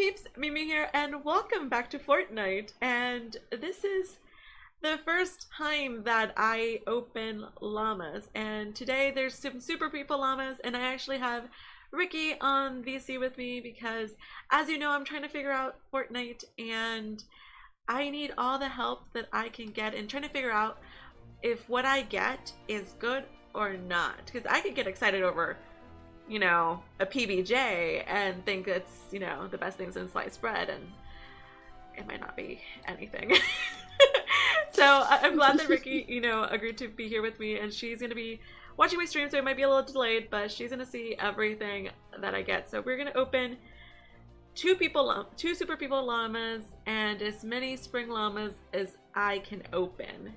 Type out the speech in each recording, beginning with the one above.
peeps, Mimi here, and welcome back to Fortnite. And this is the first time that I open llamas. And today there's some super people llamas, and I actually have Ricky on VC with me because, as you know, I'm trying to figure out Fortnite, and I need all the help that I can get in trying to figure out if what I get is good or not. Because I could get excited over a PBJ and think it's, the best thing since sliced bread, and it might not be anything. So I'm glad that Ricky, agreed to be here with me, and she's going to be watching my stream, so it might be a little delayed, but she's going to see everything that I get. So we're going to open two super people llamas and as many spring llamas as I can open,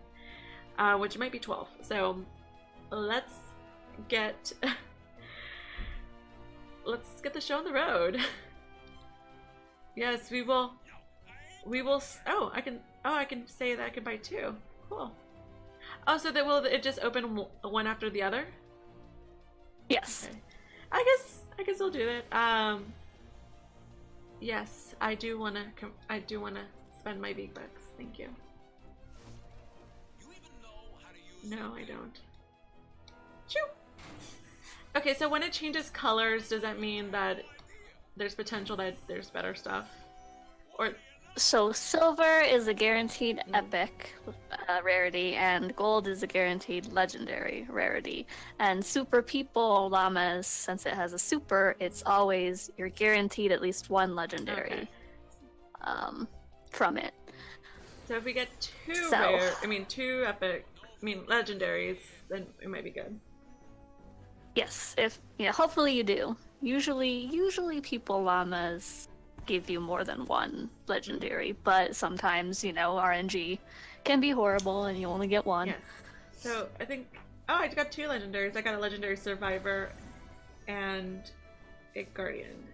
which might be 12. So let's get the show on the road. Yes, we will. Oh, I can say that I can buy two. Cool. Oh, so that will it just open one after the other? Yes. Okay. I guess we'll do that. Yes, I do wanna spend my big bucks. Thank you. No, I don't. Shoo. Okay, so when it changes colors, does that mean that there's potential that there's better stuff? Or So silver is a guaranteed epic rarity, and gold is a guaranteed legendary rarity. And super people llamas, since it has a super, it's always you're guaranteed at least one legendary from it. so if we get two legendaries, then it might be good. Yes, hopefully you do. Usually people llamas give you more than one legendary, but sometimes, RNG can be horrible and you only get one. Yes. So I think I got two legendaries. I got a legendary survivor and a guardian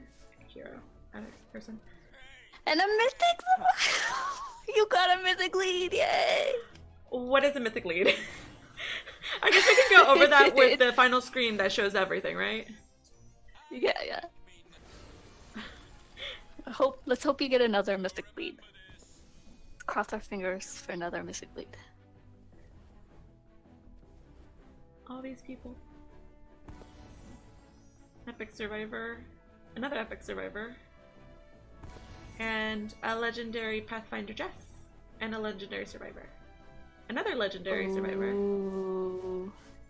hero person. And a mythic You got a mythic lead, yay! What is a mythic lead? I guess we can go over that with the final screen that shows everything, right? Yeah. Let's hope you get another mythic lead. Cross our fingers for another mythic lead. All these people. Epic survivor, another epic survivor, and a legendary Pathfinder Jess, and a legendary survivor. Another legendary survivor.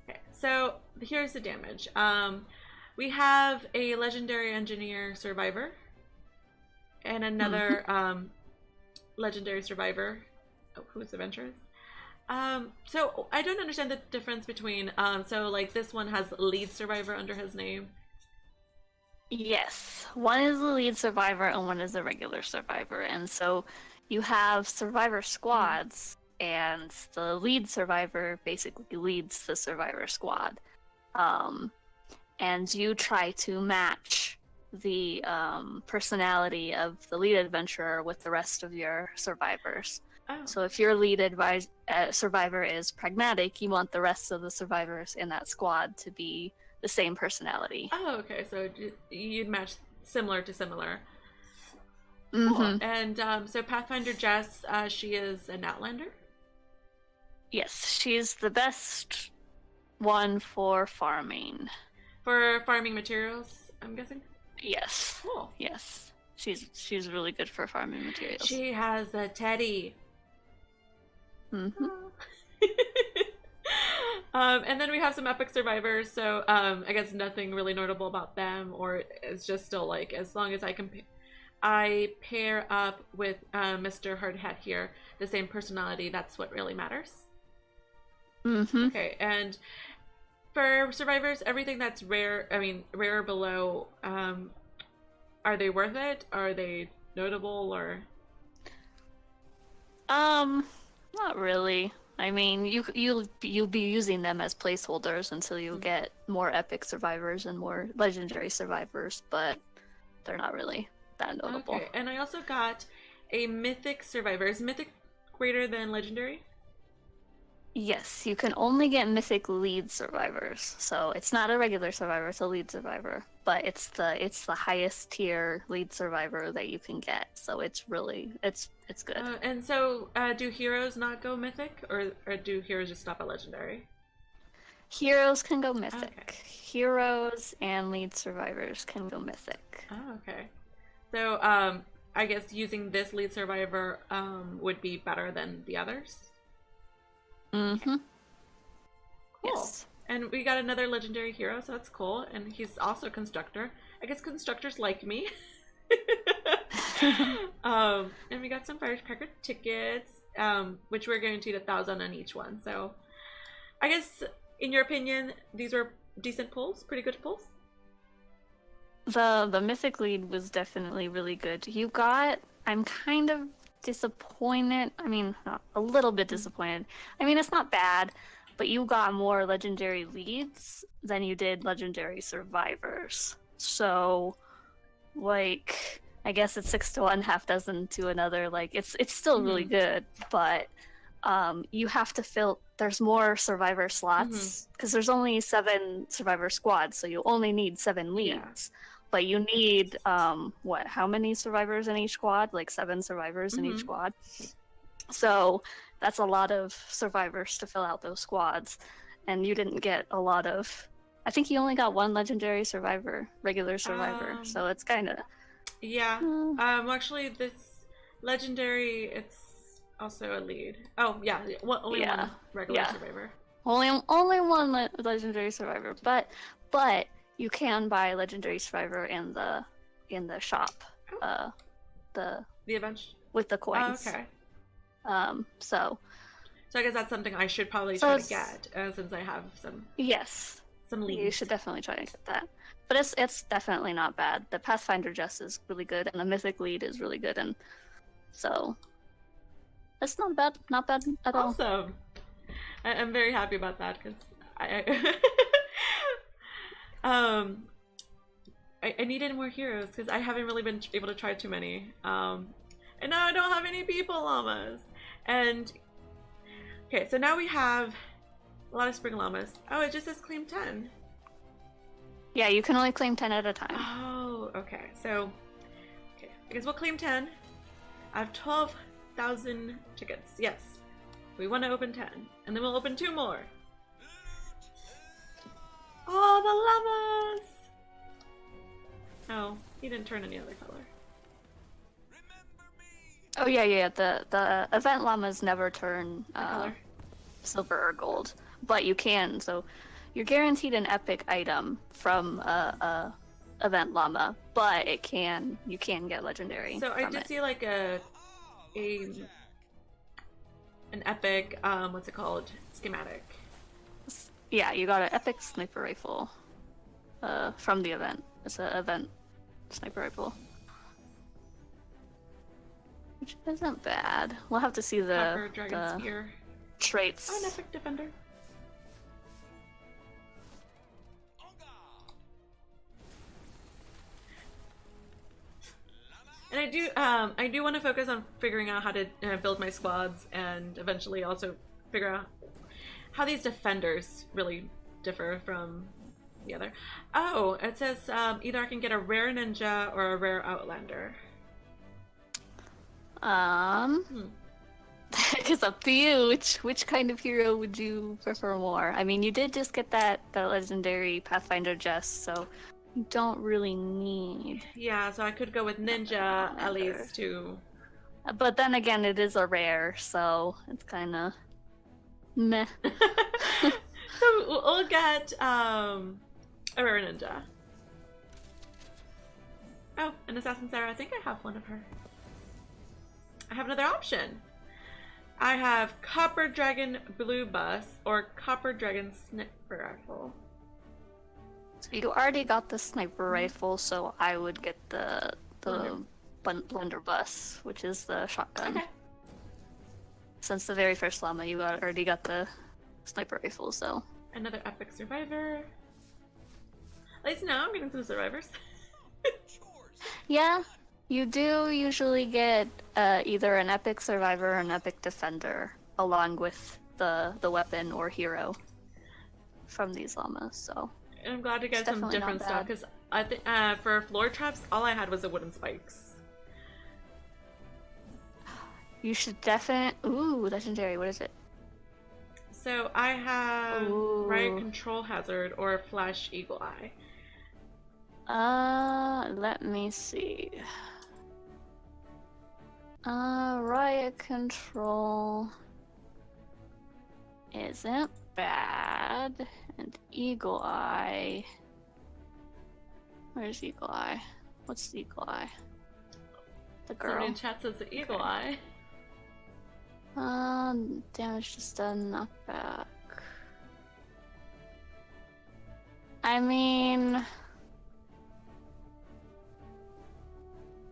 Okay, so here's the damage. We have a legendary engineer survivor and another legendary survivor who's adventurous. So I don't understand the difference between so like this one has lead survivor under his name. Yes, one is the lead survivor and one is the regular survivor, and so you have survivor squads. And the lead survivor basically leads the survivor squad. And you try to match the personality of the lead adventurer with the rest of your survivors. Oh. So if your lead survivor is pragmatic, you want the rest of the survivors in that squad to be the same personality. Oh, okay. So you'd match similar to similar. Mm-hmm. Cool. And so Pathfinder Jess, she is an Outlander? Yes, she's the best one for farming. For farming materials, I'm guessing? Yes. Cool. Yes. She's really good for farming materials. She has a teddy. Mm-hmm. And then we have some epic survivors, so I guess nothing really notable about them, or it's just still like, as long as I pair up with Mr. Hardhat here, the same personality, that's what really matters. Mm-hmm. Okay, and for survivors, everything that's rare, rare below, are they worth it? Are they notable, or? Not really. I mean, you'll be using them as placeholders until you get more epic survivors and more legendary survivors, but they're not really that notable. Okay, and I also got a mythic survivor. Is mythic greater than legendary? Yes, you can only get mythic lead survivors, so it's not a regular survivor, it's a lead survivor. but it's the highest tier lead survivor that you can get. So it's good. And so, do heroes not go mythic, or do heroes just stop at legendary? Heroes can go mythic. Okay. Heroes and lead survivors can go mythic. Oh, okay. So, I guess using this lead survivor would be better than the others? Mm-hmm. Cool. Yes. And we got another legendary hero, so that's cool. And he's also a constructor. I guess constructors like me. And we got some firecracker tickets, which we're guaranteed 1,000 on each one. So, I guess, in your opinion, these were decent pulls, pretty good pulls. The mythic lead was definitely really good. I'm kind of disappointed. I mean, not a little bit disappointed. I mean, it's not bad, but you got more legendary leads than you did legendary survivors. So, like, I guess it's 6 to 1, half dozen to another. Like, it's still really good, but you have to fill. There's more survivor slots because there's only 7 survivor squads, so you only need 7 leads. Yeah. But you need how many survivors in each squad? Like 7 survivors in each squad. So that's a lot of survivors to fill out those squads, and you didn't get a lot of. I think you only got 1 legendary survivor, regular survivor. So it's kind of. Yeah. Actually, this legendary, it's also a lead. Oh yeah, only 1 regular survivor. Only 1 legendary survivor, but you can buy legendary survivor in the shop. The event with the coins. Oh, okay. So I guess that's something I should probably try to get since I have some. Yes. Some leads. You should definitely try to get that. But it's definitely not bad. The Pathfinder Jess is really good, and the Mythic lead is really good, and so it's not bad at all. Awesome. I'm very happy about that because I needed more heroes because I haven't really been able to try too many. And now I don't have any people llamas. And okay, so now we have a lot of spring llamas. Oh, it just says claim 10. Yeah, you can only claim 10 at a time. Oh, okay. So, I guess we'll claim 10. I have 12,000 tickets. Yes. We want to open 10. And then we'll open 2 more. Oh, the llamas! Oh, he didn't turn any other color. Oh, yeah. The event llamas never turn color? Silver or gold. But you can, so you're guaranteed an epic item from event llama, but you can get legendary. So I did see like an epic what's it called? Schematic. Yeah, you got an epic sniper rifle from the event. It's an event sniper rifle. Which isn't bad. We'll have to see the Spear. Traits. Oh, an epic defender. And I do want to focus on figuring out how to build my squads, and eventually also figure out how these defenders really differ from the other. Oh, it says either I can get a rare ninja or a rare outlander. It's up to you. Which kind of hero would you prefer more? I mean, you did just get that legendary Pathfinder Jess, so you don't really need. Yeah, so I could go with ninja at least to. But then again, it is a rare, so it's kind of meh. So we'll get a rare ninja. Oh, an Assassin Sarah. I think I have one of her. I have another option. I have Copper Dragon Blue Bus or Copper Dragon Sniper Rifle. So you already got the sniper rifle, so I would get the blunderbuss, which is the shotgun. Okay. Since the very first llama, you already got the sniper rifle, so. Another epic survivor. At least now I'm getting some survivors. Yeah, you do usually get either an epic survivor or an epic defender, along with the weapon or hero from these llamas, so. And I'm glad to get some different stuff, because I think for floor traps, all I had was the wooden spikes. You should definitely. Ooh, legendary. What is it? So I have Ooh. Riot Control Hazard or Flash Eagle Eye. Let me see. Riot Control isn't bad, and Eagle Eye. Where's Eagle Eye? What's the Eagle Eye? The girl. Somebody in chat says the Eagle Eye. Damage to stun, knockback. I mean,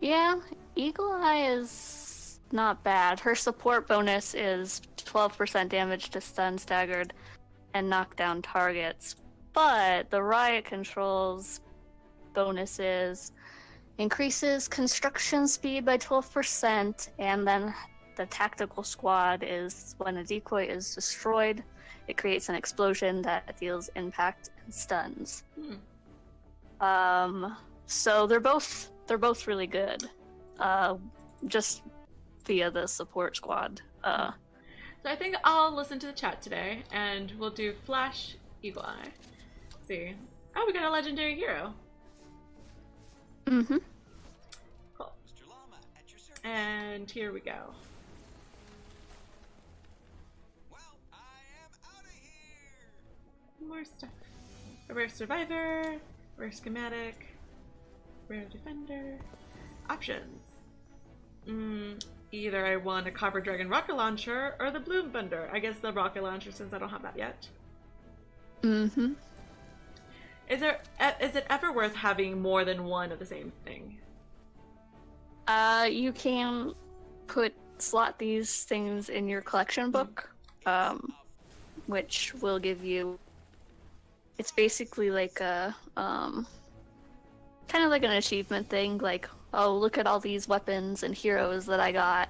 yeah, Eagle Eye is not bad. Her support bonus is 12% damage to stun, staggered, and knockdown targets. But the Riot Control's bonuses increases construction speed by 12%, and then the tactical squad is when a decoy is destroyed, it creates an explosion that deals impact and stuns. So they're both really good. Just via the support squad. So I think I'll listen to the chat today, and we'll do Flash Eagle Eye. Let's see. Oh, we got a legendary hero. Mm-hmm. Cool. And here we go. More stuff. A rare survivor, rare schematic, rare defender. Options. Either I want a Copper Dragon rocket launcher or the Bloom Thunder. I guess the rocket launcher since I don't have that yet. Mm-hmm. Is it ever worth having more than one of the same thing? You can slot these things in your collection book, which will give you. It's basically like a kind of like an achievement thing, like, oh, look at all these weapons and heroes that I got,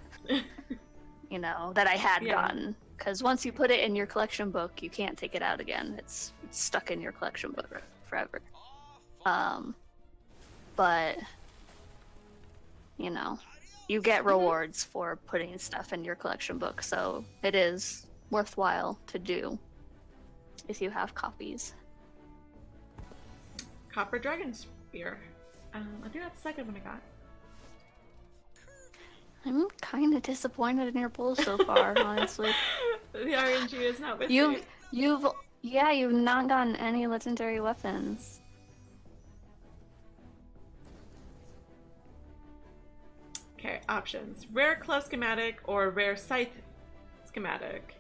you know, that I had gotten. Because once you put it in your collection book, you can't take it out again. It's stuck in your collection book forever. But you know, you get rewards for putting stuff in your collection book, so it is worthwhile to do if you have copies. Copper Dragon Spear. I think that's the second one I got. I'm kind of disappointed in your pull so far, honestly. The RNG is not with me. You've not gotten any legendary weapons. Okay, options. Rare Club Schematic or Rare Scythe Schematic.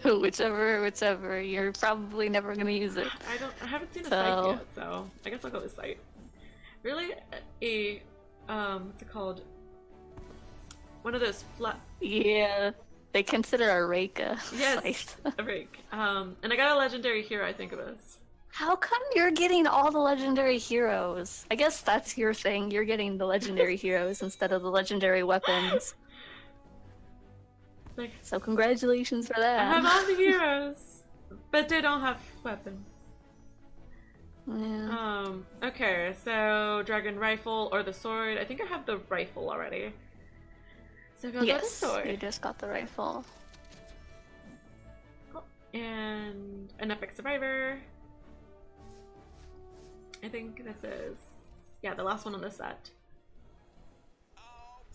whichever. You're probably never gonna use it. I haven't seen a Scythe yet, so I guess I'll go with Scythe. Really? What's it called? One of those flat. Yeah, they consider a rake a yes, scythe. A rake. And I got a legendary hero, I think it was. How come you're getting all the legendary heroes? I guess that's your thing. You're getting the legendary heroes instead of the legendary weapons. Like, so congratulations for that. I have all the heroes, but they don't have weapons. Yeah. Okay, so Dragon Rifle or the sword. I think I have the rifle already. So go with the sword. You just got the rifle. Cool. And an Epic Survivor. I think this is, the last one on this set.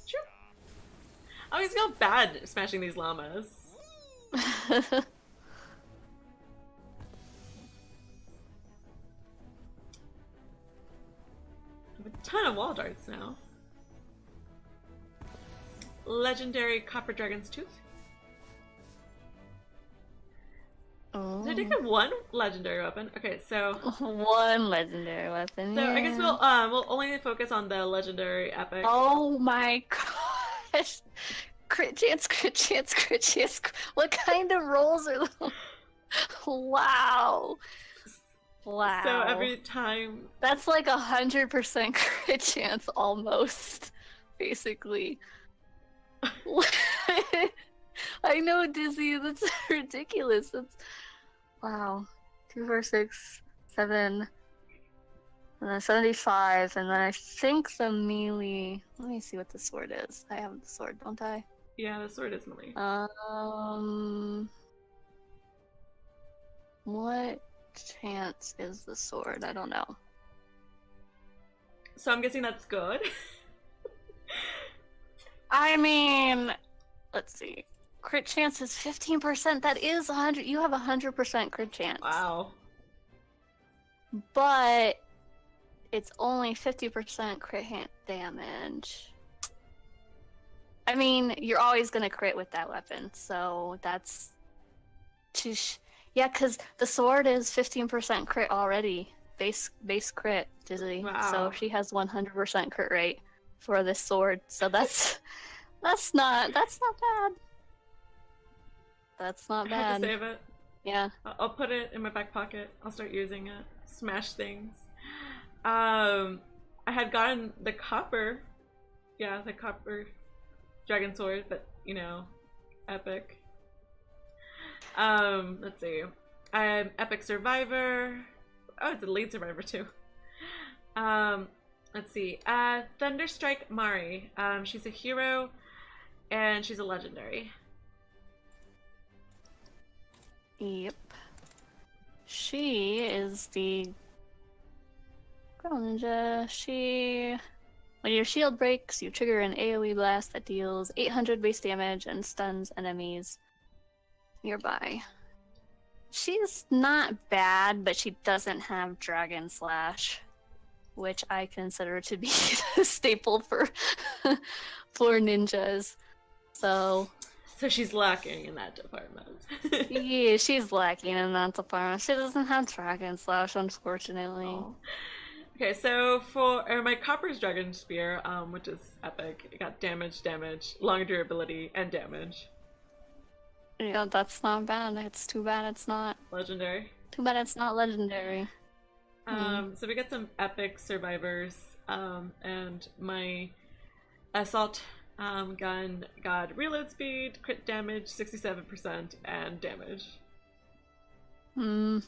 Sure. I always feel bad smashing these llamas. I have a ton of wall darts now. Legendary Copper Dragon's Tooth. Oh. Did I take one legendary weapon? Okay, so one legendary weapon. So I guess we'll only focus on the legendary epic. Oh my gosh! Crit chance, crit chance, crit chance. What kind of rolls are those? Wow. Wow. So every time. That's like 100% crit chance almost, basically. I know, Dizzy, that's ridiculous. That's wow. 2, 4, 6, 77, and then 75, and then I think the melee. Let me see what the sword is. I have the sword, don't I? Yeah, the sword is melee. What chance is the sword? I don't know. So I'm guessing that's good. I mean, let's see. Crit chance is 15%. That is 100. You have 100% crit chance. Wow. But it's only 50% crit damage. I mean, you're always gonna crit with that weapon, so that's... Yeah, because the sword is 15% crit already. Base crit, Dizzy. Wow. So she has 100% crit rate for this sword. So that's not bad. That's not I bad. have to save it. Yeah. I'll put it in my back pocket. I'll start using it. Smash things. I had gotten the copper. Yeah, the copper dragon sword, but you know, epic. Let's see. I'm epic survivor. Oh, it's a lead survivor too. Let's see. Thunderstrike Mari. She's a hero, and she's a legendary. Yep. She is the Girl Ninja. When your shield breaks, you trigger an AoE blast that deals 800 base damage and stuns enemies nearby. She's not bad, but she doesn't have Dragon Slash, which I consider to be the staple for ninjas. So she's lacking in that department. yeah, she's lacking in that department. She doesn't have Dragon Slash, unfortunately. Oh. Okay, so for my Copper's Dragon Spear, which is epic, it got damage, long durability, and damage. Yeah, that's not bad. It's too bad it's not Legendary. Too bad it's not legendary. So we got some epic survivors, and my assault gun got reload speed, crit damage, 67%, and damage. Meh.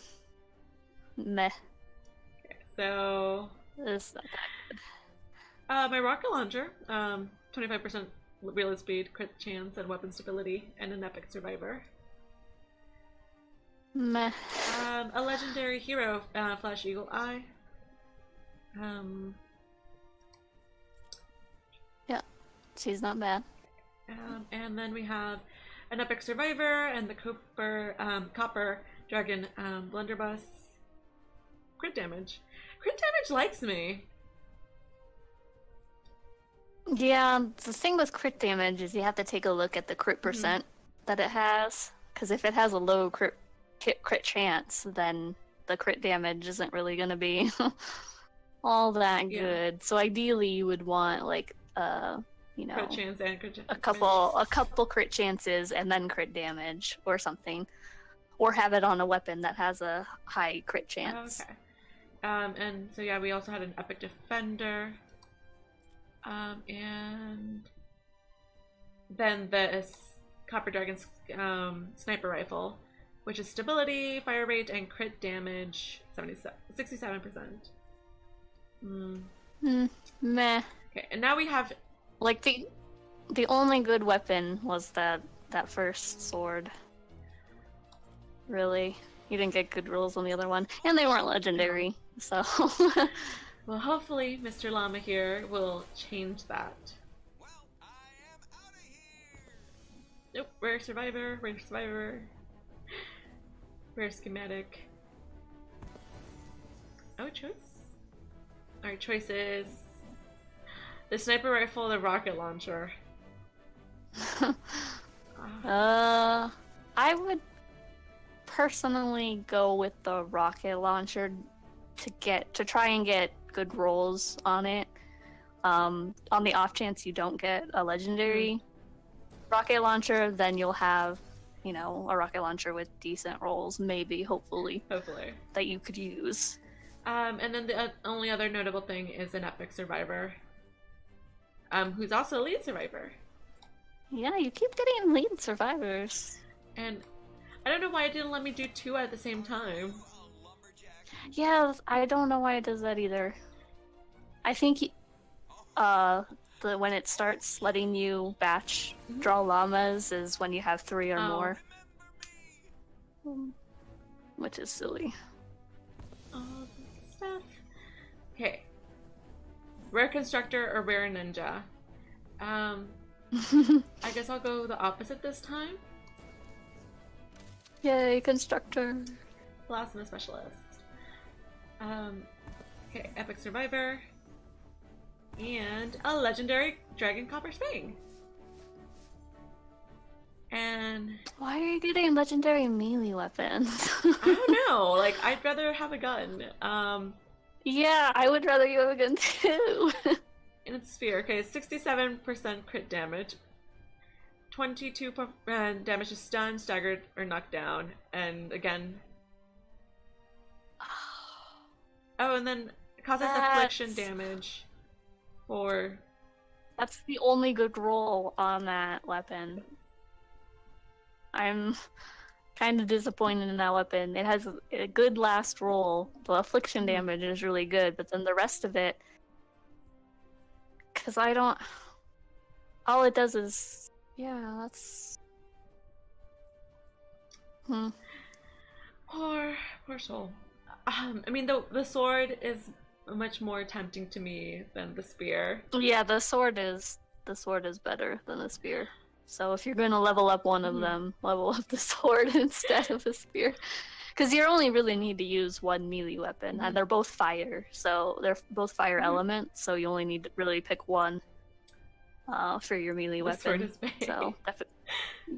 Okay, so It's not that good. my rocket launcher, 25% reload speed, crit chance, and weapon stability, and an epic survivor. Meh. A legendary hero, Flash Eagle Eye. Yeah, she's not bad. And then we have an epic survivor and the copper dragon blunderbuss. Crit damage. Crit damage likes me. Yeah, the thing with crit damage is you have to take a look at the crit percent that it has. Because if it has a low crit chance, then the crit damage isn't really going to be all that good. So ideally, you would want like you know, crit chance and crit a couple crit chances and then crit damage or something, or have it on a weapon that has a high crit chance. Okay. And so yeah, we also had an epic defender. And then this Copper Dragon's sniper rifle, which is stability, fire rate, and crit damage 67%. Meh. Okay, and now we have Like the only good weapon was that first sword. Really, you didn't get good rolls on the other one, and they weren't legendary. So. well, hopefully Mr. Llama here will change that. Well, I am out of here. Nope, rare survivor, rare schematic. Oh, choice. Our choice is the sniper rifle, the rocket launcher. I would personally go with the rocket launcher to try and get good rolls on it. On the off chance you don't get a legendary rocket launcher, then you'll have, you know, a rocket launcher with decent rolls, maybe, hopefully, that you could use. And then the only other notable thing is an epic survivor, who's also a lead survivor. Yeah, you keep getting lead survivors. And I don't know why it didn't let me do two at the same time. Yeah, I don't know why it does that either. I think when it starts letting you batch draw llamas is when you have 3 or Oh. more. Which is silly. All this stuff. Okay. Rare constructor or rare ninja? I guess I'll go the opposite this time. Yay, constructor. Plasma specialist. Okay, epic survivor. And a legendary dragon copper spring. And Why are you getting legendary melee weapons? I don't know, like I'd rather have a gun. Yeah, I would rather you have a gun too. In its sphere, okay, 67% crit damage, 22% damage to stun, staggered, or knocked down, and again. Oh, and then causes affliction damage for. That's the only good roll on that weapon. I'm kind of disappointed in that weapon. It has a good last roll. The affliction damage is really good, but then the rest of it, because I don't. All it does is, yeah, that's. Poor soul. I mean, the sword is much more tempting to me than the spear. Yeah, the sword is better than the spear. So if you're going to level up one of them, level up the sword instead of the spear. Because you only really need to use one melee weapon, and they're both fire. So they're both fire elements, so you only need to really pick one for your melee weapon. Sword is big. So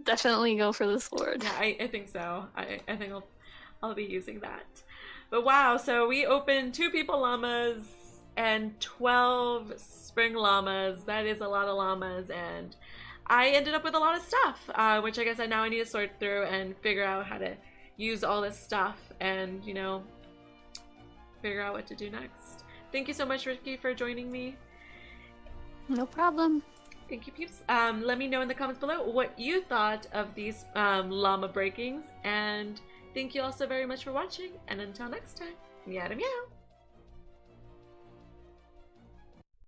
definitely go for the sword. Yeah, I think so. I think I'll be using that. But wow, so we opened 2 people llamas and 12 spring llamas. That is a lot of llamas, and I ended up with a lot of stuff, which I guess I need to sort through and figure out how to use all this stuff and, you know, figure out what to do next. Thank you so much, Ricky, for joining me. No problem. Thank you, peeps. Let me know in the comments below what you thought of these llama breakings, and thank you all so very much for watching, and until next time, meow meow.